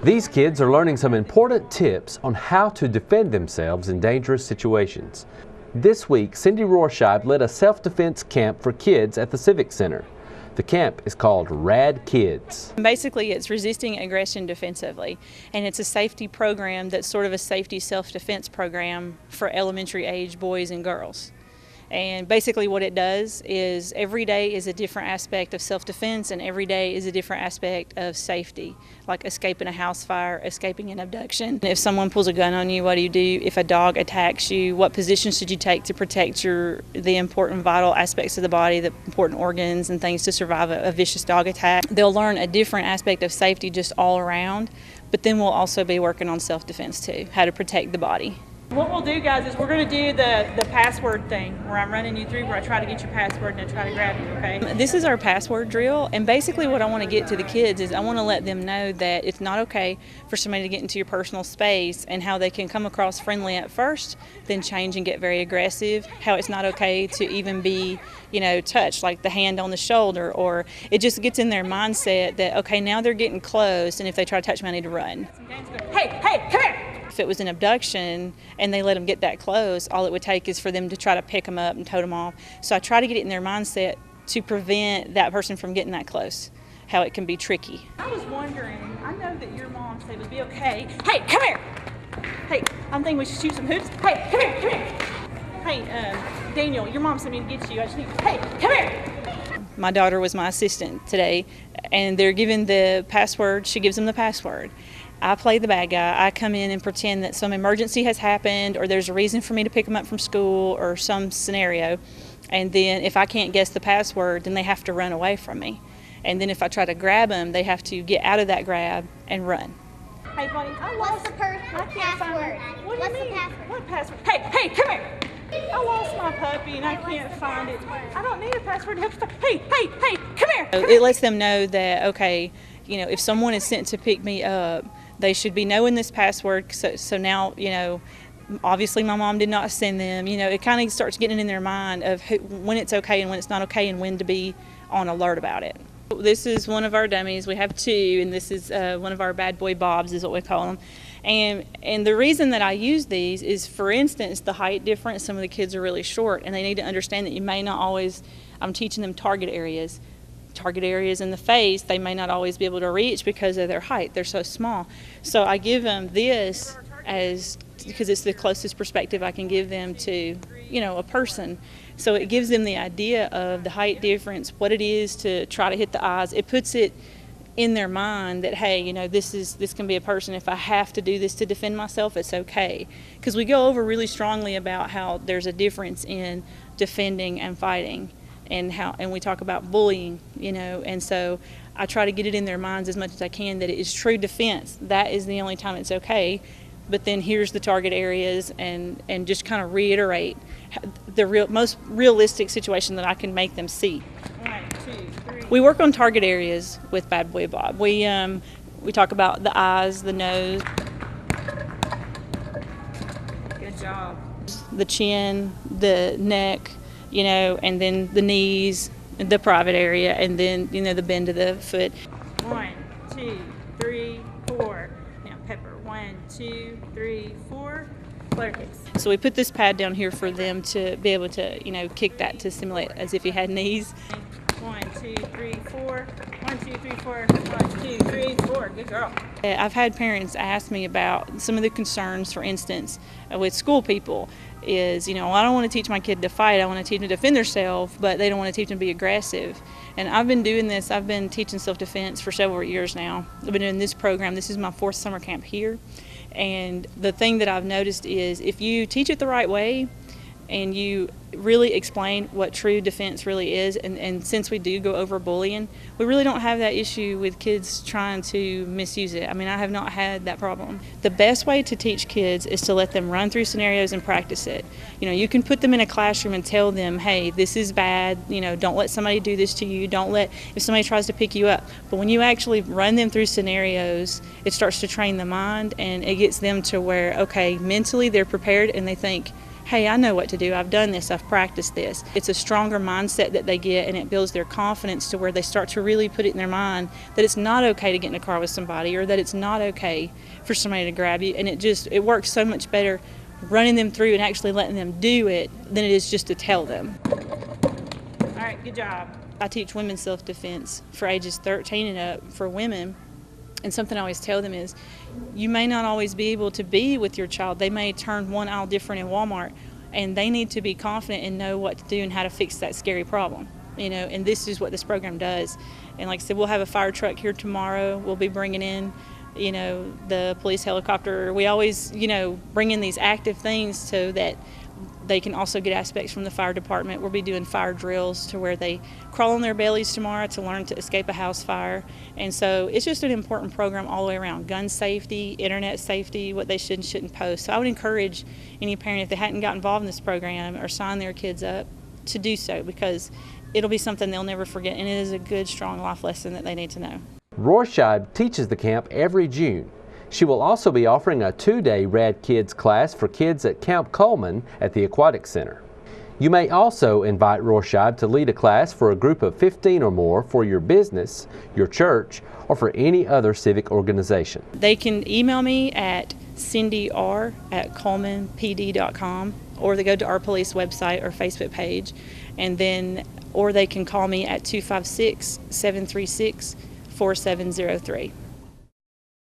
These kids are learning some important tips on how to defend themselves in dangerous situations. This week, Cindy Rorscheib led a self-defense camp for kids at the Civic Center. The camp is called Rad Kids. Basically, it's resisting aggression defensively, and it's a safety program that's sort of a safety self-defense program for elementary age boys and girls. And basically what it does is every day is a different aspect of self-defense, and every day is a different aspect of safety, like escaping a house fire, escaping an abduction. If someone pulls a gun on you, what do you do? If a dog attacks you, what position should you take to protect the important vital aspects of the body, the important organs and things to survive a vicious dog attack? They'll learn a different aspect of safety just all around, but then we'll also be working on self-defense too, how to protect the body. What we'll do, guys, is we're going to do the password thing where I'm running you through, where I try to get your password and I try to grab you, okay? This is our password drill, and basically what I want to get to the kids is I want to let them know that it's not okay for somebody to get into your personal space, and how they can come across friendly at first, then change and get very aggressive, how it's not okay to even be, touched, like the hand on the shoulder, or it just gets in their mindset that, okay, now they're getting close, and if they try to touch me, I need to run. Hey, come here! If it was an abduction and they let them get that close, all it would take is for them to try to pick them up and tote them off. So I try to get it in their mindset to prevent that person from getting that close, how it can be tricky. I was wondering, I know that your mom said it would be okay. Hey, come here! Hey, I'm thinking we should shoot some hoops. Hey, come here! Hey, Daniel, your mom sent me to get you. Hey, come here! My daughter was my assistant today, and they're given the password. She gives them the password. I play the bad guy. I come in and pretend that some emergency has happened, or there's a reason for me to pick them up from school, or some scenario. And then if I can't guess the password, then they have to run away from me. And then if I try to grab them, they have to get out of that grab and run. Hey, buddy, What's the password? What do you mean? Password? What password? Hey, come here! I lost my puppy and I can't find it. I don't need a password. Hey, come here! It lets them know that, okay, if someone is sent to pick me up, they should be knowing this password. So now, obviously my mom did not send them. It kind of starts getting in their mind of when it's okay and when it's not okay, and when to be on alert about it. This is one of our dummies. We have two, and this is one of our bad boy bobs is what we call them. And the reason that I use these is, for instance, the height difference. Some of the kids are really short, and they need to understand that you may not always, I'm teaching them target areas in the face they may not always be able to reach because of their height. They're so small. So I give them this because it's the closest perspective I can give them to, a person. So it gives them the idea of the height difference, what it is to try to hit the eyes. It puts it in their mind that, hey, this can be a person. If I have to do this to defend myself, it's okay. Because we go over really strongly about how there's a difference in defending and fighting. And we talk about bullying, and so I try to get it in their minds as much as I can that it is true defense. That is the only time it's okay. But then here's the target areas, and just kind of reiterate the most realistic situation that I can make them see. 1, 2, 3. We work on target areas with Bad Boy Bob. We talk about the eyes, the nose. Good job. The chin, the neck, and then the knees, the private area, and then, the bend of the foot. 1, 2, 3, 4. Now, Pepper. 1, 2, 3, 4. Flare kicks. So we put this pad down here for them to be able to, kick that to simulate as if he had knees. 1, 2, 3, 4. 1, 2, 3, 4. 1, 2, 3, 4. Good girl. I've had parents ask me about some of the concerns, for instance, with school people. Is, I don't want to teach my kid to fight. I want to teach them to defend themselves, but they don't want to teach them to be aggressive. And I've been doing this. I've been teaching self-defense for several years now. I've been doing this program. This is my 4th summer camp here. And the thing that I've noticed is if you teach it the right way and you really explain what true defense really is, and since we do go over bullying, we really don't have that issue with kids trying to misuse it. I mean, I have not had that problem. The best way to teach kids is to let them run through scenarios and practice it. You can put them in a classroom and tell them, hey, this is bad, don't let somebody do this to you, if somebody tries to pick you up. But when you actually run them through scenarios, it starts to train the mind, and it gets them to where, okay, mentally they're prepared, and they think, hey, I know what to do. I've done this. I've practiced this. It's a stronger mindset that they get, and it builds their confidence to where they start to really put it in their mind that it's not okay to get in a car with somebody, or that it's not okay for somebody to grab you. And it works so much better running them through and actually letting them do it than it is just to tell them. All right, good job. I teach women's self-defense for ages 13 and up for women. And something I always tell them is, you may not always be able to be with your child. They may turn one aisle different in Walmart, and they need to be confident and know what to do and how to fix that scary problem. And this is what this program does. And like I said, we'll have a fire truck here tomorrow. We'll be bringing in, the police helicopter. We always, bring in these active things so that they can also get aspects from the fire department. We'll be doing fire drills to where they crawl on their bellies tomorrow to learn to escape a house fire. And so it's just an important program all the way around. Gun safety, internet safety, what they should and shouldn't post. So I would encourage any parent, if they hadn't got involved in this program or signed their kids up, to do so, because it'll be something they'll never forget, and it is a good, strong life lesson that they need to know. Rorschach teaches the camp every June. She will also be offering a 2-day Rad Kids class for kids at Camp Coleman at the Aquatic Center. You may also invite Rorschach to lead a class for a group of 15 or more for your business, your church, or for any other civic organization. They can email me at cindyr@colemanpd.com, or they go to our police website or Facebook page, or they can call me at 256-736-4703.